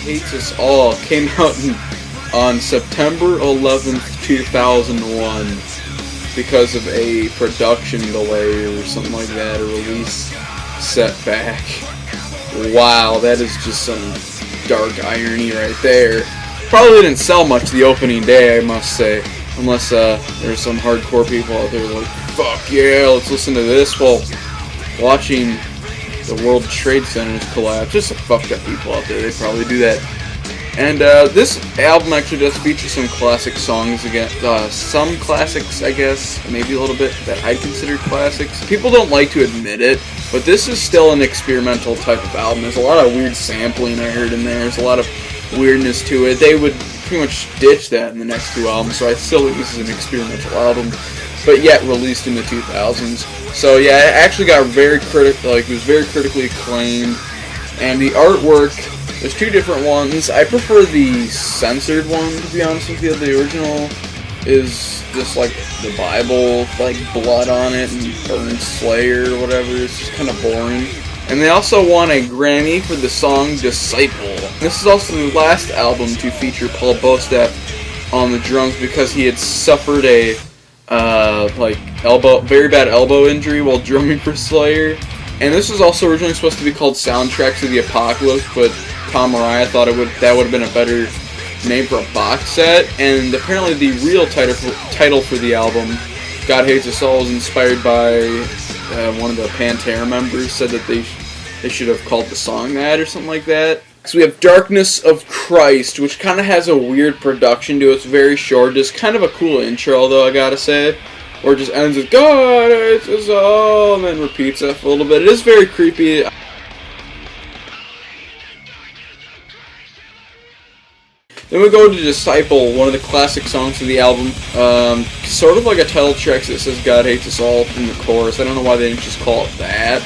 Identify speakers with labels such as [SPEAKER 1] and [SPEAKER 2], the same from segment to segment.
[SPEAKER 1] Hates Us All came out on September 11th, 2001 because of a production delay or something like that, a release setback. Wow, that is just some dark irony right there. Probably didn't sell much the opening day, I must say, unless there's some hardcore people out there like, fuck yeah, let's listen to this while watching the World Trade Centers collapse. Just some fucked up people out there, they probably do that. And this album actually does feature some classic songs again. Some classics, I guess, maybe a little bit that I'd consider classics. People don't like to admit it, but this is still an experimental type of album. There's a lot of weird sampling I heard in there. There's a lot of weirdness to it. They would pretty much ditch that in the next two albums, so I still think this is an experimental album, but yet released in the 2000s. So yeah, it actually got it was very critically acclaimed, and the artwork, there's two different ones. I prefer the censored one, to be honest with you. The original is just like the Bible, like blood on it and burned Slayer or whatever. It's just kind of boring. And they also won a Grammy for the song Disciple. This is also the last album to feature Paul Bostaph on the drums because he had suffered a very bad elbow injury while drumming for Slayer. And this was also originally supposed to be called Soundtracks of the Apocalypse, but Tom Mariah thought that would have been a better name for a box set. And apparently the real title for the album, God Hates Us All, was inspired by one of the Pantera members. Said that they should have called the song that or something like that. So we have Darkness of Christ, which kind of has a weird production to it. It's very short, just kind of a cool intro though, I gotta say. Or it just ends with God Hates Us All and then repeats that for a little bit. It is very creepy. Then we go to Disciple, one of the classic songs of the album. Sort of like a title track that says God Hates Us All in the chorus. I don't know why they didn't just call it that.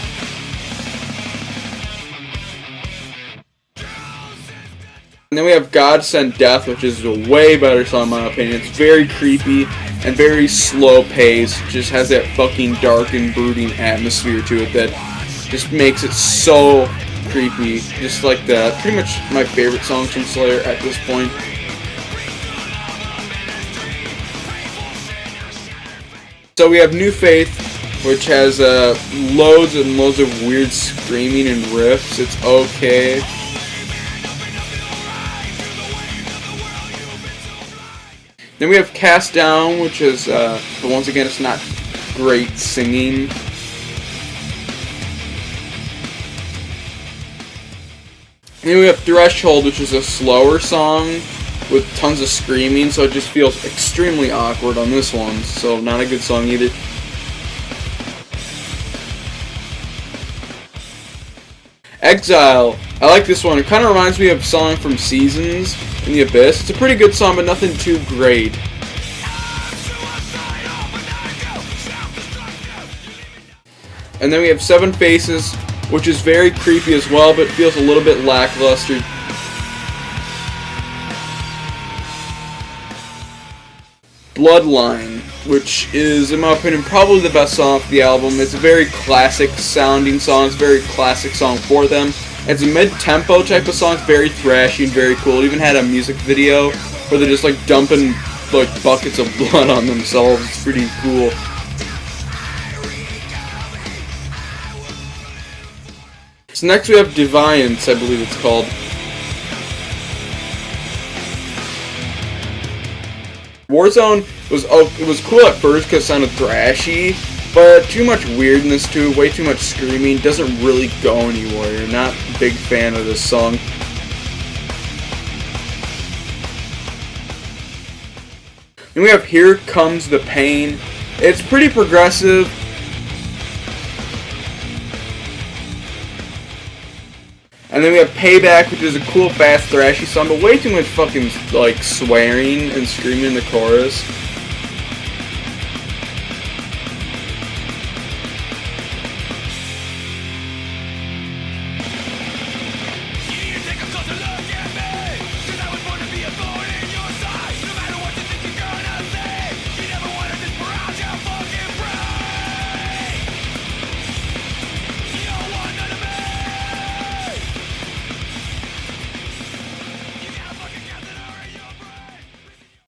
[SPEAKER 1] And then we have God Sent Death, which is a way better song in my opinion. It's very creepy and very slow paced. Just has that fucking dark and brooding atmosphere to it that just makes it so creepy. Just like that. Pretty much my favorite songs from Slayer at this point. So we have New Faith, which has loads and loads of weird screaming and riffs. It's okay. Then we have Cast Down, which is, but once again, it's not great singing. Then we have Threshold, which is a slower song with tons of screaming, so it just feels extremely awkward on this one, so not a good song either. Exile. I like this one. It kind of reminds me of a song from Seasons in the Abyss. It's a pretty good song, but nothing too great. And then we have Seven Faces, which is very creepy as well, but feels a little bit lackluster. Bloodline, which is, in my opinion, probably the best song off the album. It's a very classic sounding song. It's a very classic song for them. It's a mid-tempo type of song. It's very thrashy and very cool. It even had a music video where they're just like dumping like buckets of blood on themselves. It's pretty cool. So next we have Defiance, I believe it's called. Warzone was cool at first because it sounded thrashy, but too much weirdness to it, way too much screaming, doesn't really go anywhere. Not a big fan of this song. Then we have Here Comes the Pain. It's pretty progressive. And then we have Payback, which is a cool, fast, thrashy song, but way too much fucking, like, swearing and screaming in the chorus.